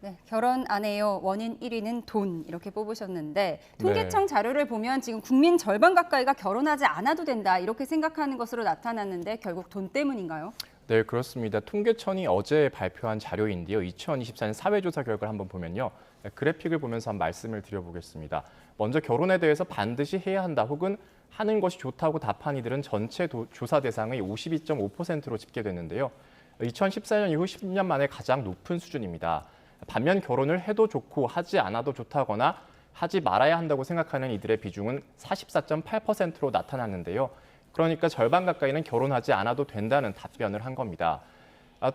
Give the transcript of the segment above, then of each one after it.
네, 결혼 안 해요. 원인 1위는 돈 이렇게 뽑으셨는데 통계청 자료를 보면 지금 국민 절반 가까이가 결혼하지 않아도 된다 이렇게 생각하는 것으로 나타났는데 결국 돈 때문인가요? 네, 그렇습니다. 통계청이 어제 발표한 자료인데요. 2024년 사회조사 결과를 한번 보면요. 그래픽을 보면서 한번 말씀을 드려보겠습니다. 먼저 결혼에 대해서 반드시 해야 한다 혹은 하는 것이 좋다고 답한 이들은 전체 조사 대상의 52.5%로 집계됐는데요. 2014년 이후 10년 만에 가장 높은 수준입니다. 반면 결혼을 해도 좋고 하지 않아도 좋다거나 하지 말아야 한다고 생각하는 이들의 비중은 44.8%로 나타났는데요. 그러니까 절반 가까이는 결혼하지 않아도 된다는 답변을 한 겁니다.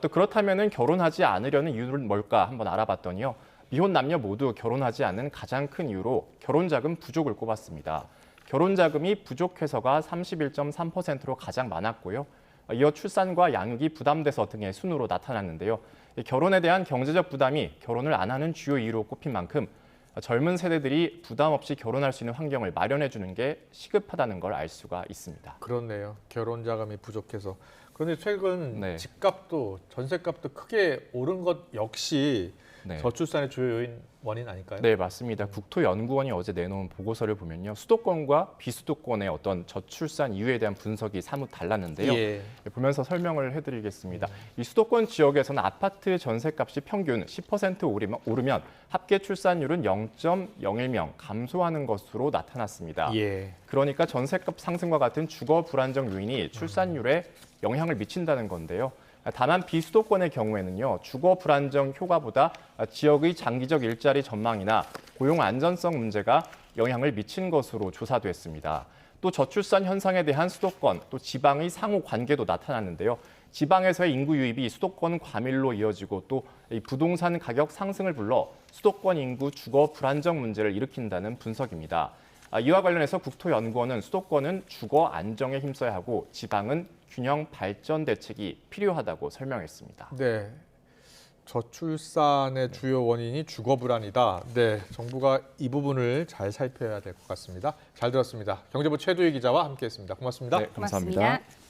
또 그렇다면 결혼하지 않으려는 이유는 뭘까 한번 알아봤더니요. 미혼 남녀 모두 결혼하지 않는 가장 큰 이유로 결혼자금 부족을 꼽았습니다. 결혼자금이 부족해서가 31.3%로 가장 많았고요. 이어 출산과 양육이 부담돼서 등의 순으로 나타났는데요. 결혼에 대한 경제적 부담이 결혼을 안 하는 주요 이유로 꼽힌 만큼 젊은 세대들이 부담 없이 결혼할 수 있는 환경을 마련해 주는 게 시급하다는 걸 알 수가 있습니다. 그렇네요. 결혼 자금이 부족해서. 그런데 최근 네. 집값도 전세값도 크게 오른 것 역시 네. 저출산의 주요 원인 아닐까요? 네, 맞습니다. 국토연구원이 어제 내놓은 보고서를 보면요. 수도권과 비수도권의 어떤 저출산 이유에 대한 분석이 사뭇 달랐는데요. 예. 보면서 설명을 해드리겠습니다. 이 수도권 지역에서는 아파트 전세값이 평균 10% 오르면 합계 출산율은 0.01명 감소하는 것으로 나타났습니다. 예. 그러니까 전세값 상승과 같은 주거 불안정 요인이 출산율에 영향을 미친다는 건데요. 다만 비수도권의 경우에는요, 주거 불안정 효과보다 지역의 장기적 일자리 전망이나 고용 안전성 문제가 영향을 미친 것으로 조사됐습니다. 또 저출산 현상에 대한 수도권, 또 지방의 상호 관계도 나타났는데요. 지방에서의 인구 유입이 수도권 과밀로 이어지고 또 부동산 가격 상승을 불러 수도권 인구 주거 불안정 문제를 일으킨다는 분석입니다. 이와 관련해서 국토연구원은 수도권은 주거 안정에 힘써야 하고 지방은 균형 발전 대책이 필요하다고 설명했습니다. 네. 저출산의 주요 원인이 주거 불안이다. 네, 정부가 이 부분을 잘 살펴야 될 것 같습니다. 잘 들었습니다. 경제부 최두희 기자와 함께했습니다. 고맙습니다. 네, 감사합니다. 고맙습니다.